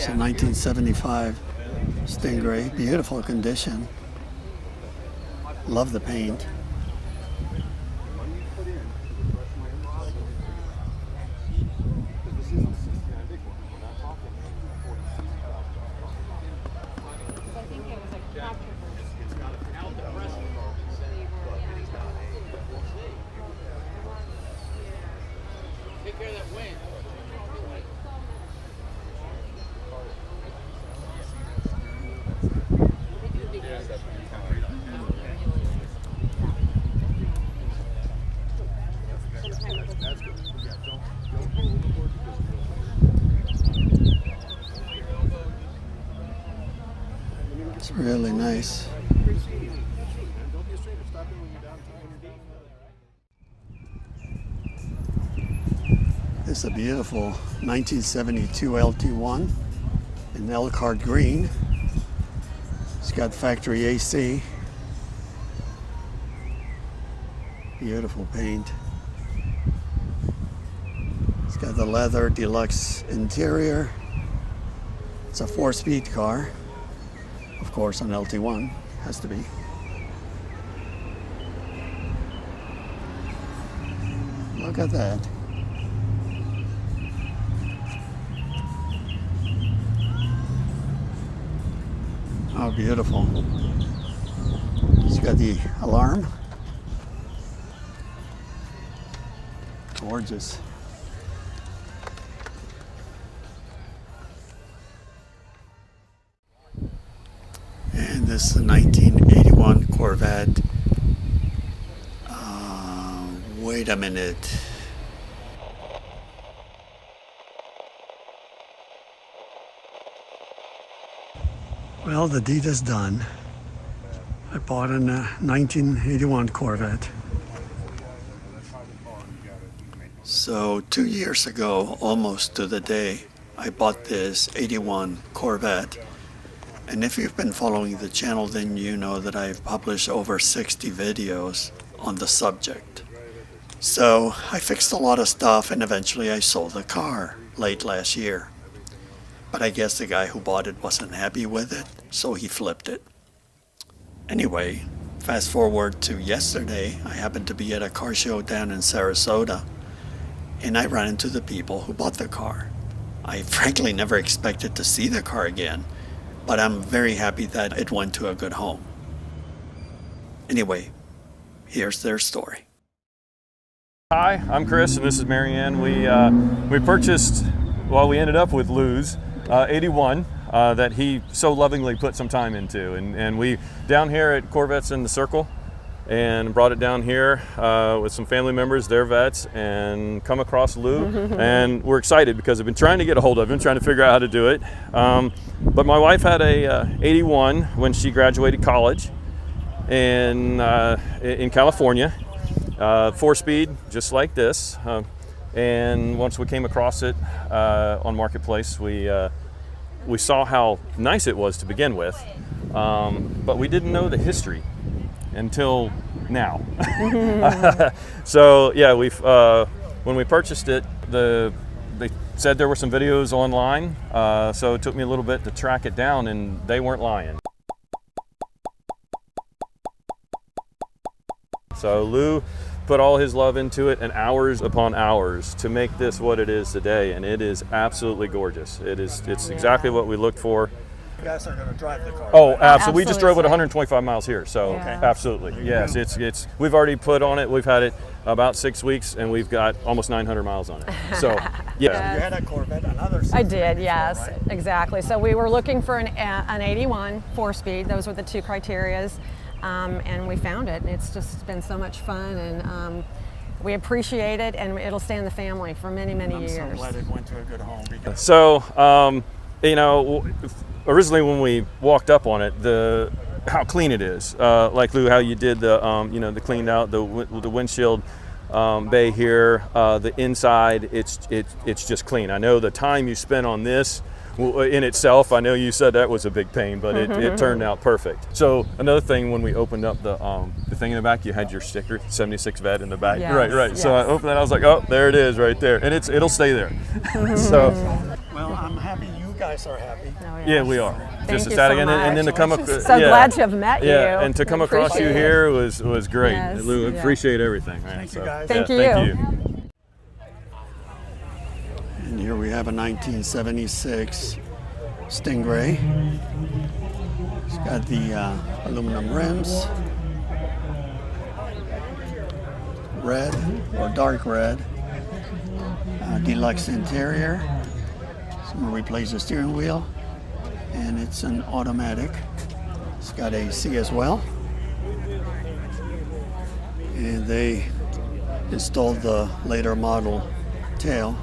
It's a 1975 Stingray, beautiful condition. Love the paint. It's really nice. This is a beautiful 1972 LT1 in Elkhart green. It's got factory AC. Beautiful paint. It's got the leather deluxe interior. It's a 4-speed car. Of course, an LT1 has to be. Look at that. Oh, beautiful. It's got the alarm. Gorgeous. And this is a 1981 Corvette. Wait a minute. Well, the deed is done. I bought a 1981 Corvette. So 2 years ago, almost to the day, I bought this 81 Corvette. And if you've been following the channel, then you know that I've published over 60 videos on the subject. So I fixed a lot of stuff and eventually I sold the car late last year. But I guess the guy who bought it wasn't happy with it, so he flipped it. Anyway, fast forward to yesterday, I happened to be at a car show down in Sarasota, and I ran into the people who bought the car. I frankly never expected to see the car again, but I'm very happy that it went to a good home. Anyway, here's their story. Hi, I'm Chris and this is Marianne. We purchased, well, we ended up with Lou's 81 that he so lovingly put some time into, and we down here at Corvettes in the Circle and brought it down here with some family members, they're vets, and come across Lou and we're excited because I've been trying to get a hold of him, trying to figure out how to do it, but my wife had a 81 when she graduated college in California, 4-speed just like this, and once we came across it on Marketplace, we saw how nice it was to begin with, but we didn't know the history until now. So yeah, when we purchased it, they said there were some videos online, so it took me a little bit to track it down, and they weren't lying. So Lou put all his love into it and hours upon hours to make this what it is today, and it is absolutely gorgeous. It's exactly what we looked for. You guys are going to drive the car. Oh, right? absolutely. We just drove it 125 miles here, so Yeah. absolutely. Yes, it's we've already put on it. We've had it about 6 weeks, and we've got almost 900 miles on it. So yeah. You had a Corvette, another. I did, yes, right? exactly. So we were looking for an 81 4-speed. Those were the two criterias, and we found it. And it's just been so much fun, and we appreciate it, and it'll stay in the family for many, many years. I'm so glad it went to a good home. Because So you know, originally when we walked up on it, how clean it is, like Lou, how you did the you know, the cleaned out the windshield bay here, the inside, it's just clean. I know the time you spent on this in itself, I know you said that was a big pain, but it turned out perfect. So another thing, when we opened up the thing in the back, you had your sticker 76 Vet in the back. Yes, Right. yes. So I opened that, I was like, oh, there it is right there, and it'll stay there. So well, I'm happy you guys are happy. Oh, Yeah, yes. we are. Thank Just you ecstatic, so and then to come much. up. So glad to have met you. Yeah, and to come across you Appreciate it. here was great. Yes, We yeah. appreciate everything. Right? Thank you, guys. Thank you. Thank you. And here we have a 1976 Stingray. It's got the aluminum rims, red or dark red, deluxe interior. So I'm going to replace the steering wheel, and it's an automatic. It's got AC as well. And they installed the later model tail.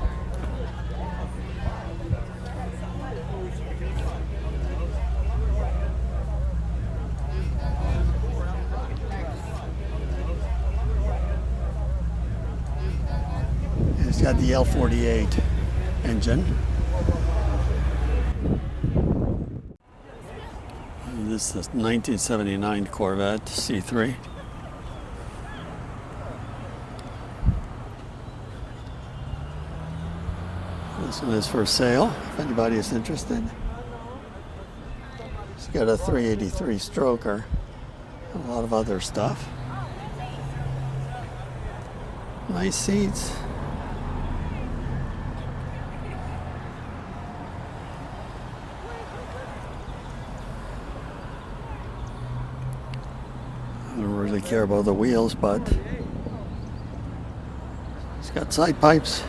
And it's got the L48 engine. And this is 1979 Corvette C3. This one is for sale, if anybody is interested. It's got a 383 stroker, a lot of other stuff. Nice seats. I don't really care about the wheels, but it's got side pipes.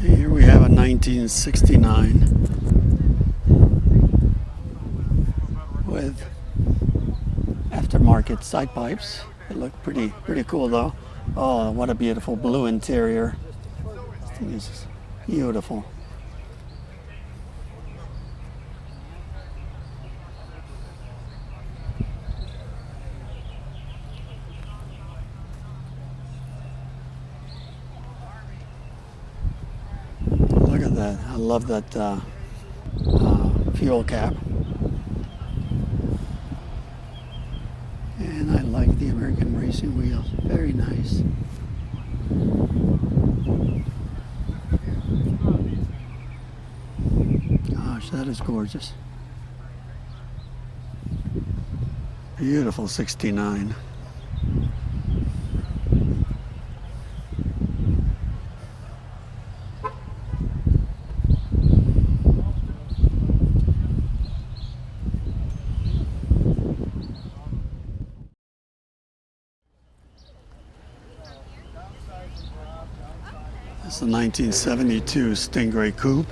Here we have a 1969 with aftermarket side pipes. They look pretty cool though. Oh, what a beautiful blue interior. This thing is beautiful. Look at that. I love that fuel cap. And I like the American racing wheels. Very nice. Gosh, that is gorgeous. Beautiful 69. It's the 1972 Stingray Coupe.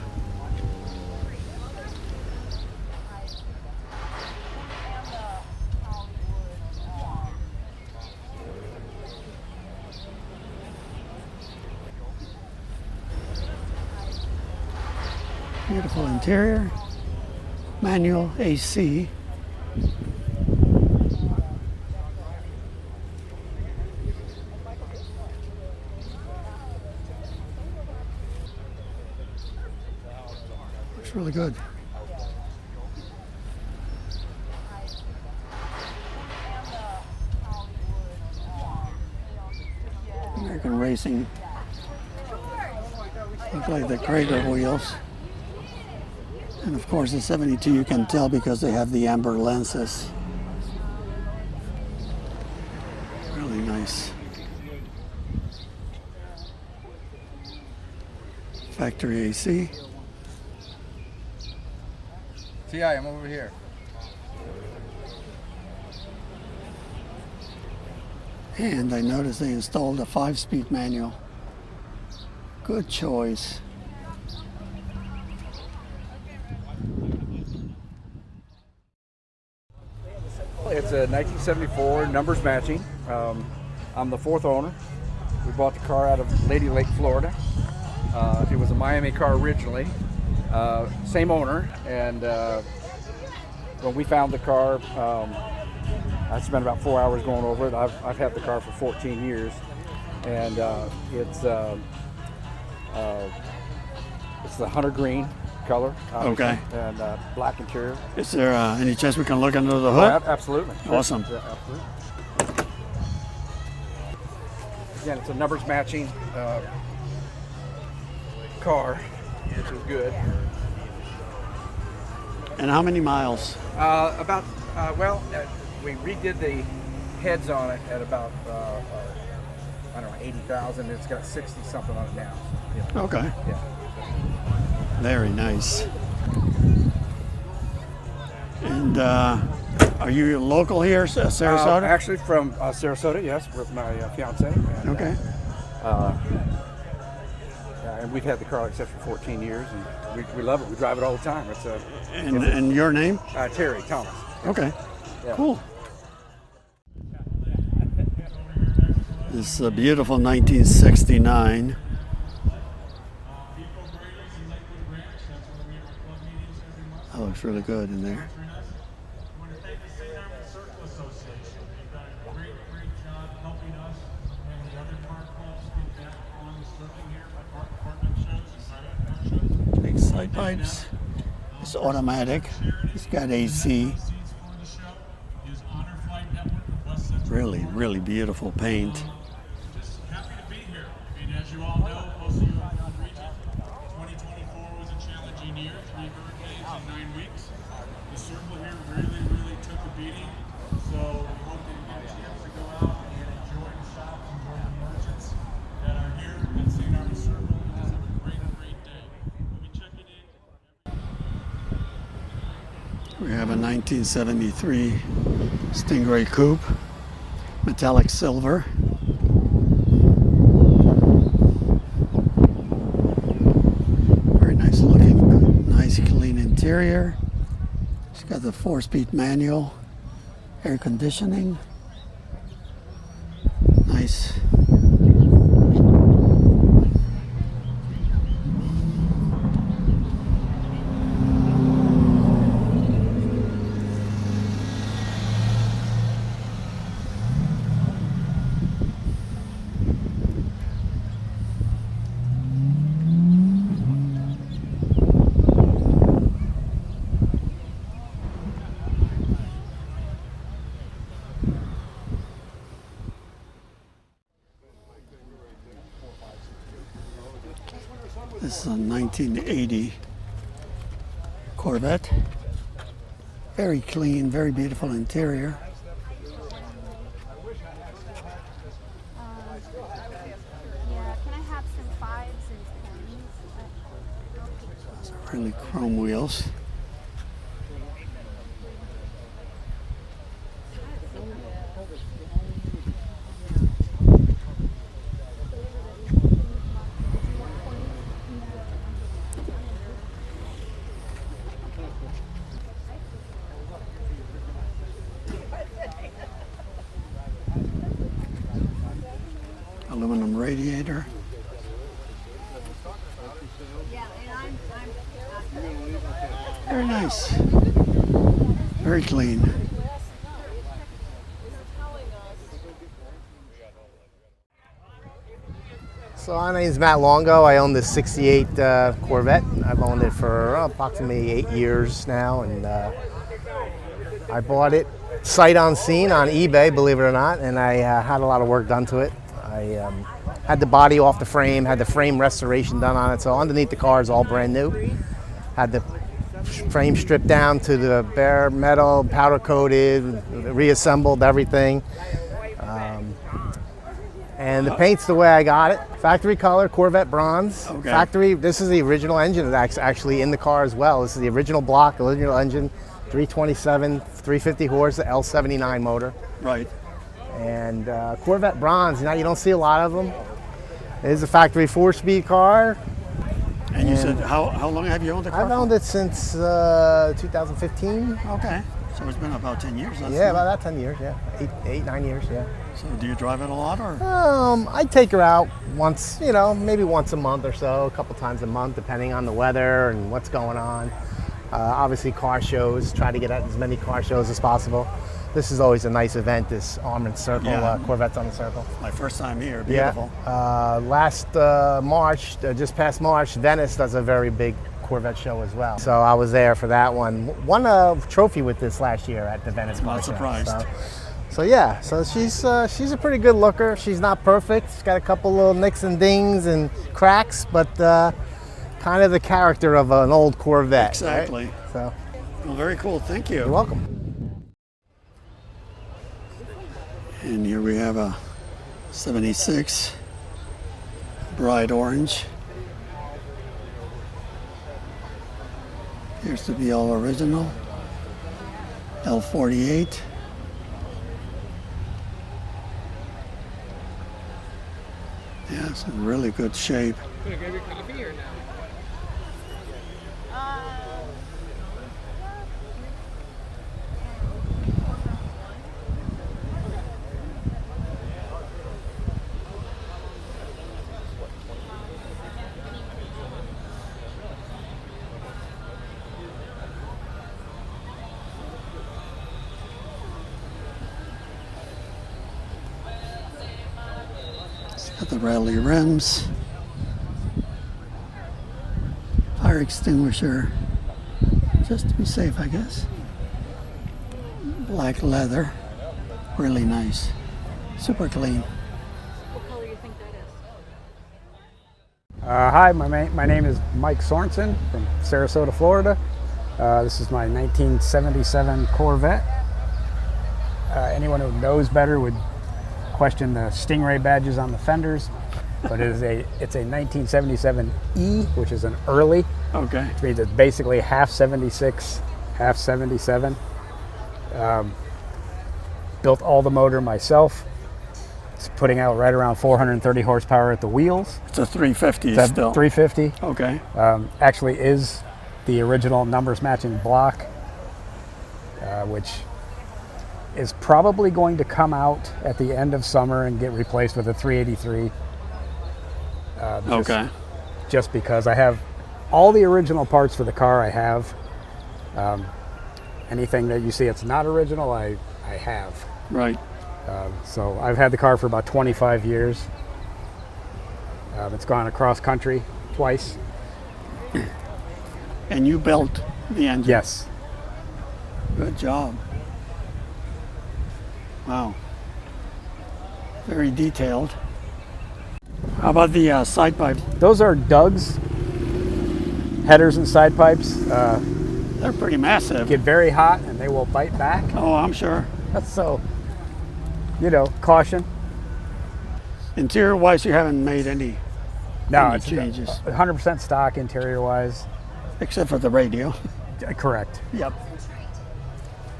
Beautiful interior, manual AC. Looks really good. American Racing. Look like the Krager wheels. And of course the 72 you can tell because they have the amber lenses. Really nice. Factory AC. TI, I'm over here. And I noticed they installed a 5-speed manual. Good choice. It's a 1974, numbers matching. I'm the fourth owner. We bought the car out of Lady Lake, Florida. It was a Miami car originally. Same owner, and when we found the car, I spent about 4 hours going over it. I've had the car for 14 years. and it's the hunter green color. Obviously, Okay. and black interior. Is there any chance we can look under the Oh, hood? absolutely. Sure. Awesome. Yeah, absolutely. Again, it's a numbers matching car, which is good. And how many miles? We redid the heads on it at about I don't know, 80,000. It's got 60 something on it now. Yeah. Okay. Yeah. Very nice. And are you local here, Sarasota? Actually from Sarasota, yes, with my fiance. And, Okay. and we've had the car like I said for 14 years, and we love it. We drive it all the time. It's And your name? Terry Thomas. Okay. Yeah. Cool. This is a beautiful 1969. That looks really good in there. Big side pipes. It's automatic. It's got AC. Really, really beautiful paint. Happy to be here. I mean, as you all know, most of you are from the region. 2024 was a challenging year, 3 hurricanes in 9 weeks. The circle here really took a beating. So we hope that you get a chance to go out and enjoy the shops, enjoy the merchants that are here and seeing our circle, and just have a great day. We'll be checking in. We have a 1973 Stingray coupe, metallic silver. Very nice looking, nice clean interior. It's got the 4-speed manual, air conditioning. Nice. This is a 1980 Corvette. Very clean, very beautiful interior. Yeah, can I have some 5s and 10s? Really chrome wheels. Aluminum radiator. Yeah, and I'm Very nice. Very clean. So my name is Matt Longo. I own this 68 Corvette. I've owned it for approximately 8 years now, and I bought it sight unseen on eBay, believe it or not, and I had a lot of work done to it. I had the body off the frame, had the frame restoration done on it, so underneath the car is all brand new. Had the frame stripped down to the bare metal, powder coated, reassembled everything. And the paint's the way I got it. Factory color, Corvette bronze. Okay. Factory, this is the original engine that's actually in the car as well. This is the original block, original engine, 327, 350 horse, the L79 motor. Right. And Corvette bronze, you don't see a lot of them. It is a factory 4-speed car. And you said, how long have you owned the car? I've owned it since 2015. Okay. So it's been about 10 years. That's Yeah, about that 10 years, yeah. 9 years, yeah. So do you drive it a lot, or? I take her out once, maybe once a month or so, a couple times a month, depending on the weather and what's going on. Obviously car shows, try to get at as many car shows as possible. this is always a nice event, this Armored Circle, Yeah. Corvettes on the Circle. My first time here. Beautiful. Yeah. Last March, just past March, Venice does a very big Corvette show as well. So I was there for that one. Won a trophy with this last year at the Venice Car Not Show. surprised. So yeah, so she's a pretty good looker. She's not perfect. She's got a couple little nicks and dings and cracks, but kind of the character of an old Corvette. Exactly. Right? So Well, very cool. Thank you. you're welcome. And here we have a 76 bright orange. Appears to be all original. L48. Yeah, it's in really good shape. It's got the rally rims, fire extinguisher, just to be safe, I guess. Black leather, really nice, super clean. What color do you think that is? Hi, my name is Mike Sorensen from Sarasota, Florida. This is my 1977 Corvette. Anyone who knows better would question the Stingray badges on the fenders, but it's a 1977E, which is an early, Okay. which means it's basically half 76, half 77. Built all the motor myself. It's putting out right around 430 horsepower at the wheels. It's a 350 It's a still. 350. Okay. Actually is the original numbers matching block, which is probably going to come out at the end of summer and get replaced with a 383. Okay. Just because I have all the original parts for the car. I have anything that you see it's not original, I have. Right. So I've had the car for about 25 years. It's gone across country twice. And you built the engine. Yes. Good job. Wow. Very detailed. How about the side pipe? Those are Doug's headers and side pipes. They're pretty massive. Get very hot and they will bite back. Oh, I'm sure. So, caution. Interior wise, you haven't made any It's changes. 100% stock interior wise. Except for the radio. Correct. Yep.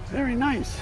Very nice.